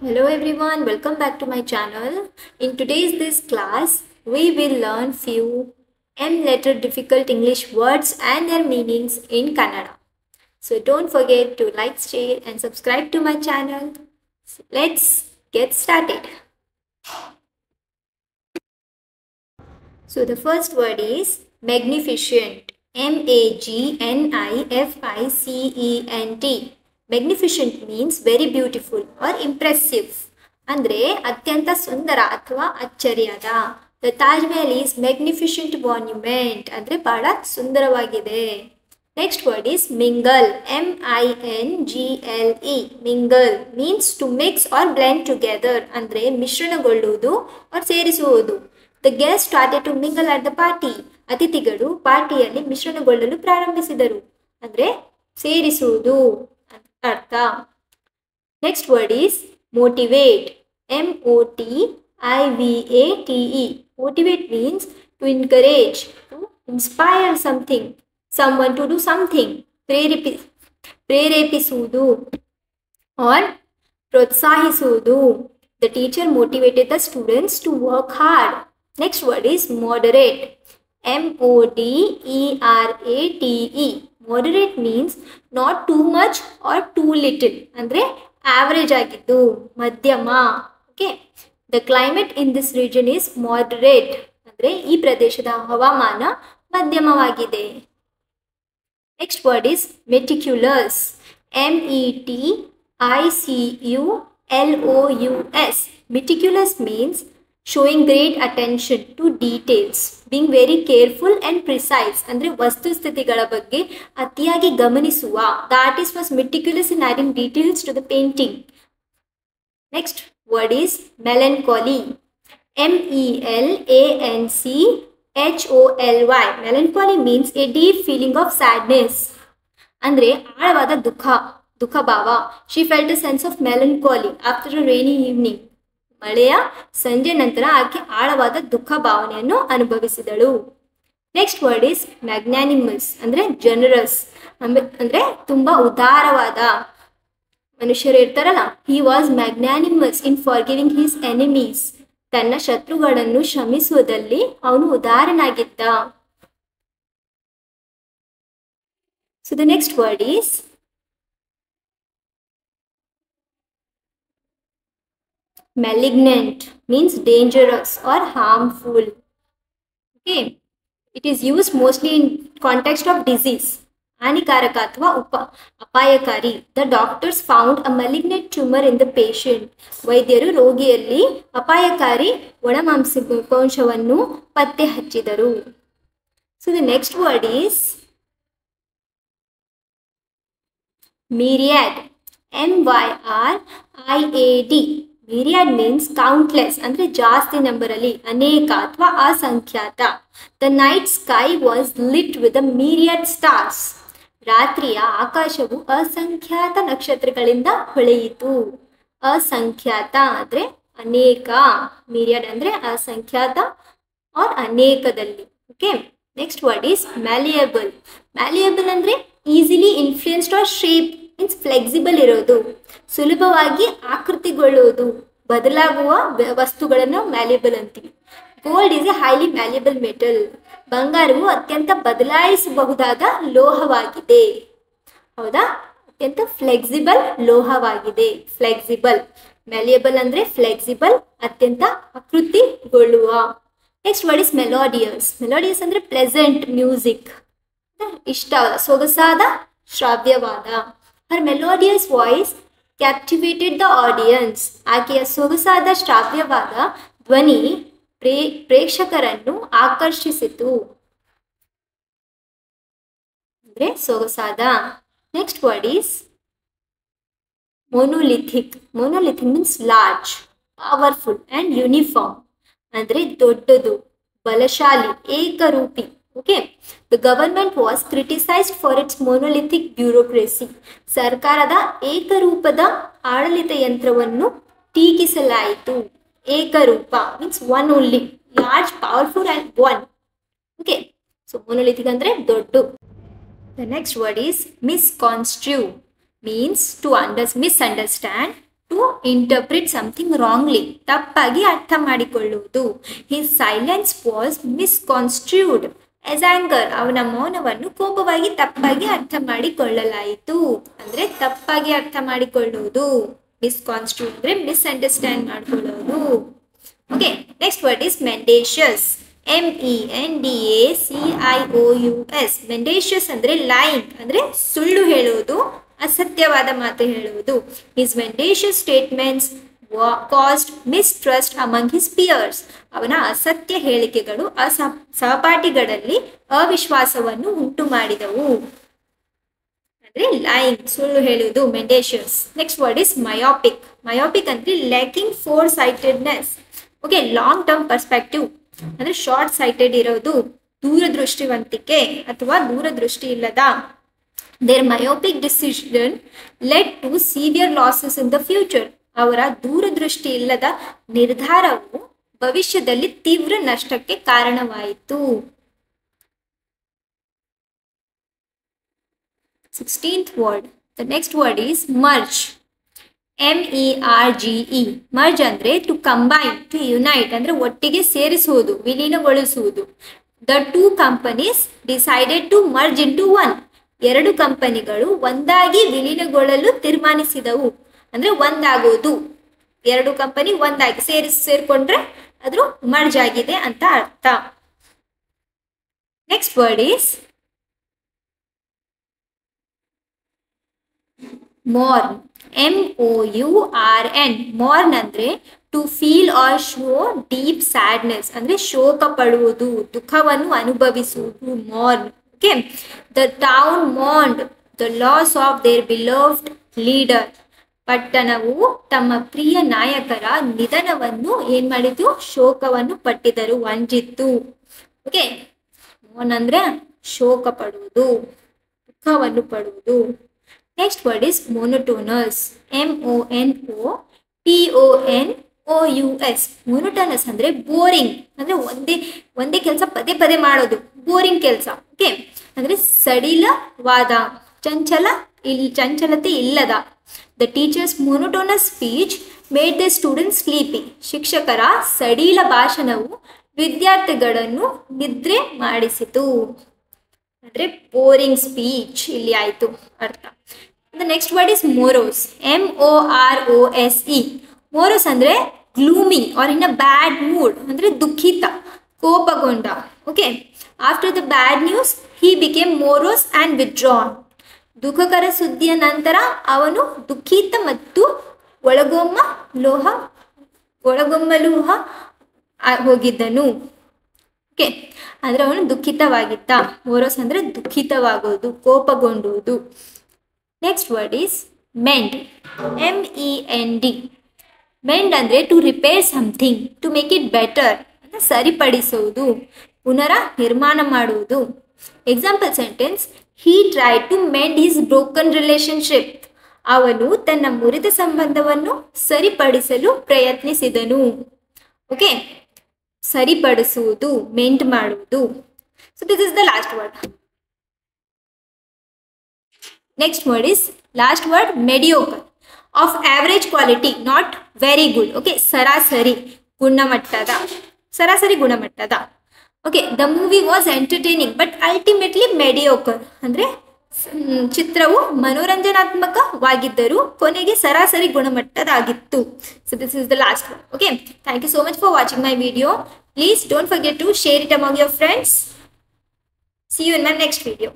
Hello everyone, welcome back to my channel. In today's this class, we will learn few M letter difficult English words and their meanings in Kannada. So don't forget to like, share and subscribe to my channel. So let's get started. So the first word is magnificent. magnificent. Magnificent means very beautiful or impressive. ಅಂದ್ರೆ ಅತ್ಯಂತ ಸುಂದರ ಅಥವಾ ಅಚ್ಚರಿಯಾದ. The Taj Mahal is magnificent monument. ಅಂದ್ರೆ ಬಹಳ ಸುಂದರವಾಗಿದೆ. Next word is mingle. mingle. Mingle means to mix or blend together. ಅಂದ್ರೆ ಮಿಶ್ರಣಗೊಳ್ಳುವುದು or ಸೇರಿಸುವುದು. The guests started to mingle at the party. ಅತಿಥಿಗಳು ಪಾರ್ಟಿಯಲ್ಲಿ ಮಿಶ್ರಣಗೊಳ್ಳಲು ಪ್ರಾರಂಭಿಸಿದರು. ಅಂದ್ರೆ ಸೇರಿಸುವುದು ಅಂತ ಅರ್ಥ. Next word is motivate. motivate. Motivate means to encourage, to inspire something, someone to do something. ಪ್ರೇರೇಪಿಸುವುದು or ಪ್ರೋತ್ಸಾಹಿಸುವುದು. The teacher motivated the students to work hard. Next word is moderate. moderate. Moderate means not too much or too little. ಅಂದ್ರೆ average ಆಗಿದ್ದು ಮಧ್ಯಮ. Okay, the climate in this region is moderate. ಅಂದ್ರೆ ಈ ಪ್ರದೇಶದ ಹವಾಮಾನ ಮಧ್ಯಮವಾಗಿದೆ. Next word is meticulous. meticulous. Meticulous means showing great attention to details, being very careful and precise. ಅಂದ್ರೆ ವಸ್ತುಸ್ಥಿತಿಗಳ ಬಗ್ಗೆ ಅತಿಯಾಗಿ ಗಮನಿಸುವ. The artist was meticulous in adding details to the painting. Next word is melancholy. melancholy. Melancholy means a deep feeling of sadness. ಅಂದ್ರೆ ಆಳವಾದ ದುಃಖ ಭಾವ. She felt a sense of melancholy after a rainy evening. ಮಳೆಯ ಸಂಜೆ ನಂತರ ಆಕೆ ಆಳವಾದ ದುಃಖ ಭಾವನೆಯನ್ನು ಅನುಭವಿಸಿದಳು. Next word is magnanimous. ಅಂದ್ರೆ ಜನರಸ್, ಅಂದ್ರೆ ತುಂಬಾ ಉದಾರವಾದ ಮನುಷ್ಯರು ಇರ್ತಾರಲ್ಲ. He was magnanimous in forgiving his enemies. ತನ್ನ ಶತ್ರುಗಳನ್ನು ಕ್ಷಮಿಸುವುದಲ್ಲಿ ಅವನು ಉದಾರನಾಗಿದ್ದ. So the next word is malignant. Means dangerous or harmful. Okay, it is used mostly in context of disease. ಹಾನಿಕಾರಕ ಅಥವಾ ಅಪಾಯಕಾರಿ. The doctors found a malignant tumor in the patient. ವೈದ್ಯರು ರೋಗಿಯಲ್ಲಿ ಅಪಾಯಕಾರಿ ಒಳಮಾಂಸಕೋಶವನ್ನು ಪತ್ತೆ ಹಚ್ಚಿದರು. So the next word is myriad. myriad. myriad means countless. ಅಂದ್ರೆ ಜಾಸ್ತಿ ನಂಬರಲ್ಲಿ, ಅನೇಕ ಅಥವಾ ಅಸಂಖ್ಯಾತ. The night sky was lit with a myriad stars. ರಾತ್ರಿಯ ಆಕಾಶವು ಅಸಂಖ್ಯಾತ ನಕ್ಷತ್ರಗಳಿಂದ ಹೊಳೆಯಿತು. ಅಸಂಖ್ಯಾತ ಅಂದ್ರೆ ಅನೇಕ, myriad ಅಂದ್ರೆ ಅಸಂಖ್ಯಾತ or ಅನೇಕದಲ್ಲಿ. Okay, next word is malleable. malleable ಅಂದ್ರೆ easily influenced or shape means flexible ಇರೋದು, ಸುಲಭವಾಗಿ ಆಕೃತಿಗೊಳ್ಳುವುದು, ಬದಲಾಗುವ ವಸ್ತುಗಳನ್ನು ಮ್ಯಾಲ್ಯಬಲ್ ಅಂತೀವಿ. Gold is a highly malleable metal. ಬಂಗಾರವು ಅತ್ಯಂತ ಬದಲಾಯಿಸಬಹುದಾದ ಲೋಹವಾಗಿದೆ. ಹೌದಾ, ಅತ್ಯಂತ ಫ್ಲೆಕ್ಸಿಬಲ್ ಲೋಹವಾಗಿದೆ. ಫ್ಲೆಕ್ಸಿಬಲ್. ಮ್ಯಾಲ್ಯಬಲ್ ಅಂದ್ರೆ ಫ್ಲೆಕ್ಸಿಬಲ್, ಅತ್ಯಂತ ಆಕೃತಿಗೊಳ್ಳುವ. Next word is melodious. Melodious ಅಂದ್ರೆ ಪ್ಲೆಸೆಂಟ್ ಮ್ಯೂಸಿಕ್. ಇಷ್ಟವಾದ, ಸೊಗಸಾದ, ಶ್ರಾವ್ಯವಾದ. Her melodious voice captivated the audience. ಆಕೆಯ ಸೊಗಸಾದ ಶ್ರಾವ್ಯವಾದ ಧ್ವನಿ ಪ್ರೇಕ್ಷಕರನ್ನು ಆಕರ್ಷಿಸಿತು. ಅಂದ್ರೆ ಸೊಗಸಾದ. Next word is monolithic. monolithic means large, powerful and uniform. ಅಂದ್ರೆ ದೊಡ್ಡದು, ಬಲಶಾಲಿ, ಏಕರೂಪಿ. Okay, the government was criticized for its monolithic bureaucracy. ಸರ್ಕಾರದ ಏಕರೂಪದ ಆಡಳಿತ ಯಂತ್ರವನ್ನು ಟೀಕಿಸಲಾಯಿತು. ಏಕರೂಪ means one only, large, powerful and one. Okay, so monolithic ಅಂದ್ರೆ ದೊಡ್ಡ. The next word is misconstrue. Means to misunderstand, to interpret something wrongly, ತಪ್ಪಾಗಿ ಅರ್ಥ ಮಾಡಿಕೊಳ್ಳುವುದು. His silence was misconstrued as anger, ಅವನ ಮೌನವನ್ನು ಕೋಪವಾಗಿ ತಪ್ಪಾಗಿ ಅರ್ಥ ಮಾಡಿಕೊಳ್ಳಲಾಯಿತು. ಅಂದ್ರೆ ತಪ್ಪಾಗಿ ಅರ್ಥ ಮಾಡಿಕೊಳ್ಳುವುದು. ಮಿಸ್ಕಾನ್ಸ್ಟ್ರೂಡ್ ಅಂದ್ರೆ ಮಿಸ್ಅಂಡರ್ಸ್ಟ್ಯಾಂಡ್ ಮಾಡಿಕೊಳ್ಳೋದು. Okay, next word is mendacious. MENDACIOUS. Mendacious ಅಂದ್ರೆ ಲೈಂಗ್ ಅಂದ್ರೆ ಸುಳ್ಳು ಹೇಳುವುದು, ಅಸತ್ಯವಾದ ಮಾತು ಹೇಳುವುದು. His mendacious statements caused mistrust among his peers. ಅವನ ಅಸತ್ಯ ಹೇಳಿಕೆಗಳು ಸಹಪಾಠಿಗಳಲ್ಲಿ ಅವಿಶ್ವಾಸವನ್ನು ಉಂಟು ಮಾಡಿದವು. ಅಂದ್ರೆ ಲೈಂಗ್ ಸುಳ್ಳು ಹೇಳುವುದು, mendacious. Next word is myopic. Myopic ಅಂದ್ರೆ lacking foresightedness. Okay, long term perspective ಅಂದ್ರೆ ಶಾರ್ಟ್ ಸೈಟೆಡ್ ಇರೋದು, ದೂರದೃಷ್ಟಿವಂತಿಕೆ ಅಥವಾ ದೂರದೃಷ್ಟಿ ಇಲ್ಲದ. Their myopic decision led to severe losses in the future. ಅವರ ದೂರದೃಷ್ಟಿ ಇಲ್ಲದ ನಿರ್ಧಾರವು ಭವಿಷ್ಯದಲ್ಲಿ ತೀವ್ರ ನಷ್ಟಕ್ಕೆ ಕಾರಣವಾಯಿತು. 16th word. The next word is merge. MERGE. Merge ಅಂದ್ರೆ ಟು ಕಂಬೈನ್, ಟು ಯುನೈಟ್ ಅಂದ್ರೆ ಒಟ್ಟಿಗೆ ಸೇರಿಸುವುದು, ವಿಲೀನಗೊಳಿಸುವುದು. The two companies decided to merge into one. ಎರಡು ಕಂಪನಿಗಳು ಒಂದಾಗಿ ವಿಲೀನಗೊಳ್ಳಲು ತೀರ್ಮಾನಿಸಿದವು. ಅಂದ್ರೆ ಒಂದಾಗೋದು, ಎರಡು ಕಂಪನಿ ಒಂದಾಗಿ ಸೇರ್ಕೊಂಡ್ರೆ ಅದ್ರ ಮರ್ಜ್ ಆಗಿದೆ ಅಂತ ಅರ್ಥ. Next word is mourn. MOURN. Mourn ಅಂದ್ರೆ to feel or show deep sadness ಅಂದ್ರೆ ಶೋಕ ಪಡುವುದು, ದುಃಖವನ್ನು ಅನುಭವಿಸುವುದು. Mourn. Okay, the town mourned the loss of their beloved leader. ಪಟ್ಟಣವು ತಮ್ಮ ಪ್ರಿಯ ನಾಯಕರ ನಿಧನವನ್ನು ಏನ್ ಮಾಡಿತು, ಶೋಕವನ್ನು ಪಟ್ಟಿದರು, ವಂಚಿತ್ತು. ಓಕೆ, ಮಾರ್ನ್ ಅಂದ್ರೆ ಶೋಕ ಪಡುವುದು, ದುಃಖವನ್ನು ಪಡುವುದು. Next word is monotonous. MONOTONOUS. Monotonous ಅಂದ್ರೆ ಬೋರಿಂಗ್ ಅಂದ್ರೆ ಒಂದೇ ಕೆಲಸ ಪದೇ ಪದೇ ಮಾಡೋದು, ಬೋರಿಂಗ್ ಕೆಲಸ. ಓಕೆ, ಅಂದ್ರೆ ಸಡಿಲವಾದ, ಚಂಚಲತೆ ಇಲ್ಲದ. The teachers monotonous speech made the students sleepy. ಶಿಕ್ಷಕರ ಸಡಿಲ ಭಾಷಣವು ವಿದ್ಯಾರ್ಥಿಗಳನ್ನು ನಿದ್ರೆ ಮಾಡಿಸಿತು. ಅಂದ್ರೆ ಬೋರಿಂಗ್ ಸ್ಪೀಚ್ ಇಲ್ಲಿ ಆಯ್ತು ಅರ್ಥ. The next word is morose. MOROSE. Morose ಅಂದ್ರೆ gloomy or in a bad mood ಅಂದ್ರೆ ದುಃಖಿತ, ಕೋಪಗೊಂಡ. Okay, after the bad news he became morose and withdrawn. ದುಃಖಕರ ಸುದ್ದಿಯ ನಂತರ ಅವನು ದುಃಖಿತ ಮತ್ತು ಒಳಗೊಮ್ಮಲು ಹೋಗಿದ್ದನು. ಓಕೆ, ಅಂದ್ರೆ ಅವನು ದುಃಖಿತವಾಗಿದ್ದ. ಮೋರೋಸ್ ಅಂದ್ರೆ ದುಃಖಿತವಾಗೋದು, ಕೋಪಗೊಂಡುವುದು. Next word is mend. MEND. Mend ಅಂದ್ರೆ to repair something, to make it better ಅಂದ್ರೆ ಸರಿಪಡಿಸುವುದು, ಪುನರ ನಿರ್ಮಾಣ ಮಾಡುವುದು. Example sentence: he try to mend his broken relationship. ಅವನು ತನ್ನ ಮುರಿದ ಸಂಬಂಧವನ್ನು ಸರಿಪಡಿಸಲು ಪ್ರಯತ್ನಿಸಿದನು. ಓಕೆ, ಸರಿಪಡಿಸುವುದು, ಮೆಂಡ್ ಮಾಡುವುದು. So this is the last word. Next word is last word mediocre. Of average quality, not very good. Okay, ಸರಾಸರಿ ಗುಣಮಟ್ಟದ. Okay, the movie was entertaining but ultimately mediocre. ಅಂದ್ರೆ ಚಿತ್ರವು ಮನೋರಂಜನಾತ್ಮಕವಾಗಿದ್ದರೂ ಕೊನೆಗೆ ಸರಾಸರಿ ಗುಣಮಟ್ಟದಾಗಿತ್ತು. So this is the last one. Okay, thank you so much for watching my video. Please don't forget to share it among your friends. See you in my next video.